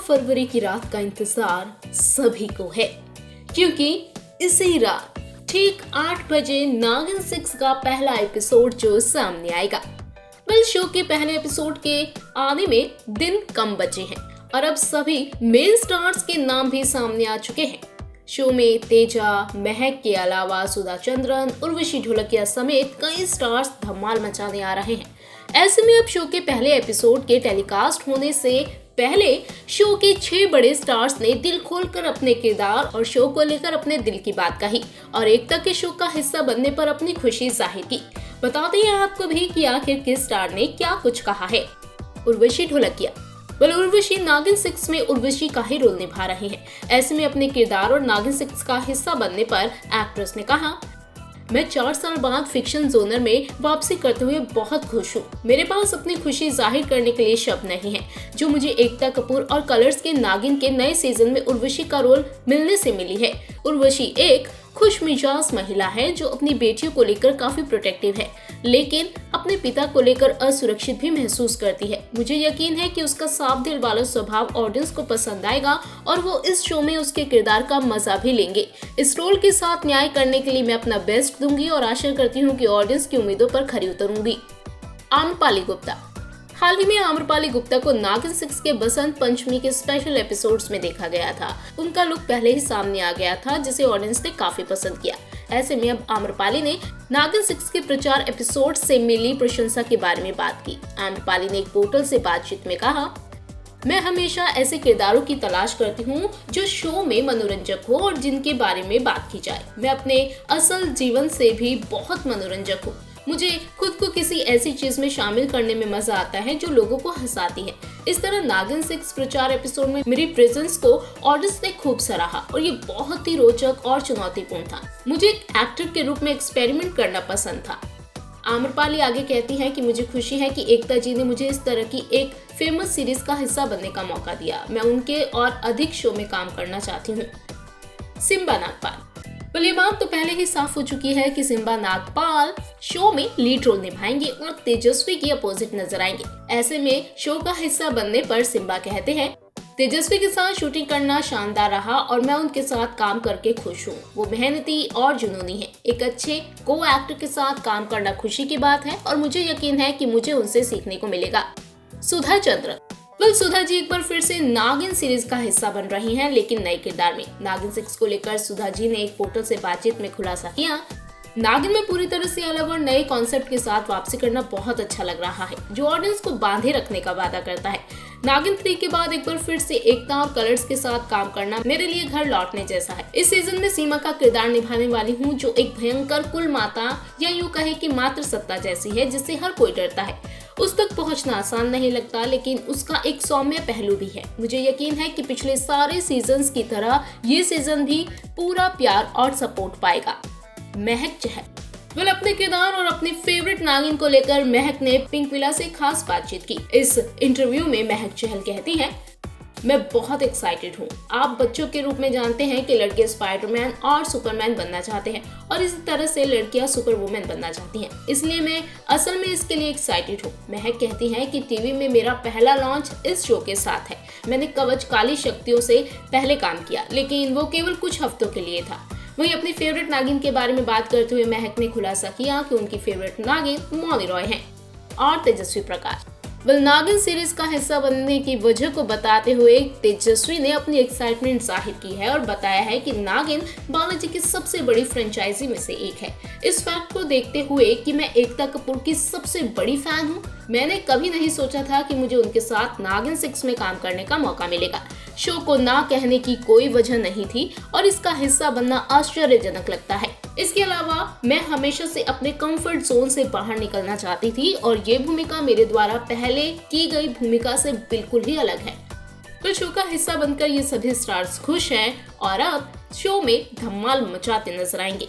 फरवरी की रात का इंतजार सभी को है, क्योंकि इसी रात ठीक 8 बजे नागिन 6 का पहला एपिसोड जो सामने आएगा। शो के पहले एपिसोड के आने में दिन कम बचे हैं और अब सभी मेन स्टार्स के नाम भी सामने आ चुके हैं। शो में तेजा, महक के अलावा सुधा चंद्रन, उर्वशी ढोलकिया समेत कई स्टार्स धमाल मचाने आ रहे हैं। ऐसे में अब शो के पहले एपिसोड के टेलीकास्ट होने से पहले शो के 6 बड़े स्टार्स ने दिल खोलकर अपने किरदार और शो को लेकर अपने दिल की बात कही और एकता के शो का हिस्सा बनने पर अपनी खुशी जाहिर की। बताते हैं आपको भी कि आखिर किस स्टार ने क्या कुछ कहा है। उर्वशी ढोलकिया। उर्वशी नागिन 6 में उर्वशी का ही रोल निभा रही हैं। ऐसे में अपने किरदार और नागिन 6 का हिस्सा बनने पर एक्ट्रेस ने कहा, मैं 4 साल बाद फिक्शन जोनर में वापसी करते हुए बहुत खुश हूँ। मेरे पास अपनी खुशी जाहिर करने के लिए शब्द नहीं है, जो मुझे एकता कपूर और कलर्स के नागिन के नए सीजन में उर्वशी का रोल मिलने से मिली है। उर्वशी एक खुश मिजाज महिला है जो अपनी बेटियों को लेकर काफी प्रोटेक्टिव है, लेकिन अपने पिता को लेकर असुरक्षित भी महसूस करती है। मुझे यकीन है कि उसका साफ दिल वाला स्वभाव ऑडियंस को पसंद आएगा और वो इस शो में उसके किरदार का मजा भी लेंगे। इस रोल के साथ न्याय करने के लिए मैं अपना बेस्ट दूंगी और आशा करती हूँ कि ऑडियंस की उम्मीदों पर खरी उतरूंगी। आम्रपाली गुप्ता। हाल ही में आम्रपाली गुप्ता को नागिन 6 के बसंत पंचमी के स्पेशल एपिसोड्स में देखा गया था। उनका लुक पहले ही सामने आ गया था, जिसे ऑडियंस ने काफी पसंद किया। ऐसे में अब आम्रपाली ने नागिन 6 के प्रचार एपिसोड से मिली प्रशंसा के बारे में बात की। आम्रपाली ने एक पोर्टल से बातचीत में कहा, मैं हमेशा ऐसे किरदारों की तलाश करती हूँ जो शो में मनोरंजक हो और जिनके बारे में बात की जाए। मैं अपने असल जीवन से भी बहुत मनोरंजक हूँ। मुझे खुद को किसी ऐसी चीज में शामिल करने में मजा आता है जो लोगों को हंसाती है। इस तरह नागिन 6 प्रचार एपिसोड में मेरी प्रेजेंस को ऑडियंस ने खूब सराहा और ये बहुत ही रोचक और चुनौतीपूर्ण था। मुझे एक एक्टर के रूप में एक्सपेरिमेंट करना पसंद था। आम्रपाली आगे कहती है कि मुझे खुशी है कि एकता जी ने मुझे इस तरह की एक फेमस सीरीज का हिस्सा बनने का मौका दिया। मैं उनके और अधिक शो में काम करना चाहती हूँ। सिम्बा नागपाल। ये बात तो पहले ही साफ हो चुकी है कि सिम्बा नागपाल शो में लीड रोल निभाएंगे और तेजस्वी की अपोजिट नजर आएंगे। ऐसे में शो का हिस्सा बनने पर सिम्बा कहते हैं, तेजस्वी के साथ शूटिंग करना शानदार रहा और मैं उनके साथ काम करके खुश हूँ। वो मेहनती और जुनूनी है। एक अच्छे को एक्टर के साथ काम करना खुशी की बात है और मुझे यकीन है कि मुझे उनसे सीखने को मिलेगा। सुधा चंद्रन। सुधा जी एक बार फिर से नागिन सीरीज का हिस्सा बन रही हैं, लेकिन नए किरदार में। नागिन 6 को लेकर सुधा जी ने एक पोर्टल से बातचीत में खुलासा किया, नागिन में पूरी तरह से अलग और नए कॉन्सेप्ट के साथ वापसी करना बहुत अच्छा लग रहा है, जो ऑडियंस को बांधे रखने का वादा करता है। नागिन 3 के बाद एक बार फिर से एकता और कलर्स के साथ काम करना मेरे लिए घर लौटने जैसा है। इस सीजन में सीमा का किरदार निभाने वाली हूँ, जो एक भयंकर कुल माता या यूँ कहे कि मातृ सत्ता जैसी है, जिससे हर कोई डरता है। उस तक पहुंचना आसान नहीं लगता, लेकिन उसका एक सौम्य पहलू भी है। मुझे यकीन है कि पिछले सारे सीजन्स की तरह ये सीजन भी पूरा प्यार और सपोर्ट पाएगा। महक चहल। अपने किरदार और अपने फेवरेट नागिन को लेकर महक ने पिंक विला से खास बातचीत की। इस इंटरव्यू में महक चहल कहती हैं, मैं बहुत एक्साइटेड हूँ। आप बच्चों के रूप में जानते हैं कि लड़के स्पाइडरमैन और सुपरमैन बनना चाहते हैं और इसी तरह से लड़कियां सुपर वुमेन बनना चाहती हैं, इसलिए मैं असल में इसके लिए एक्साइटेड हूँ। महक कहती हैं कि टीवी में मेरा पहला लॉन्च इस शो के साथ है। मैंने कवच काली शक्तियों से पहले काम किया, लेकिन वो केवल कुछ हफ्तों के लिए था। वहीं अपनी फेवरेट नागिन के बारे में बात करते हुए महक ने खुलासा किया कि उनकी फेवरेट नागिन मौनी रॉय हैं और तेजस्वी प्रकाश। नागिन सीरीज का हिस्सा बनने की वजह को बताते हुए तेजस्वी ने अपनी एक्साइटमेंट जाहिर की है और बताया है कि नागिन बालाजी की सबसे बड़ी फ्रेंचाइजी में से एक है। इस फैक्ट को देखते हुए कि मैं एकता कपूर की सबसे बड़ी फैन हूँ, मैंने कभी नहीं सोचा था कि मुझे उनके साथ नागिन 6 में काम करने का मौका मिलेगा। शो को ना कहने की कोई वजह नहीं थी और इसका हिस्सा बनना आश्चर्यजनक लगता है। इसके अलावा मैं हमेशा से अपने कंफर्ट जोन से बाहर निकलना चाहती थी और ये भूमिका मेरे द्वारा पहले की गई भूमिका से बिल्कुल ही अलग है। तो शो का हिस्सा बनकर ये सभी स्टार्स खुश हैं और अब शो में धमाल मचाते नजर आएंगे।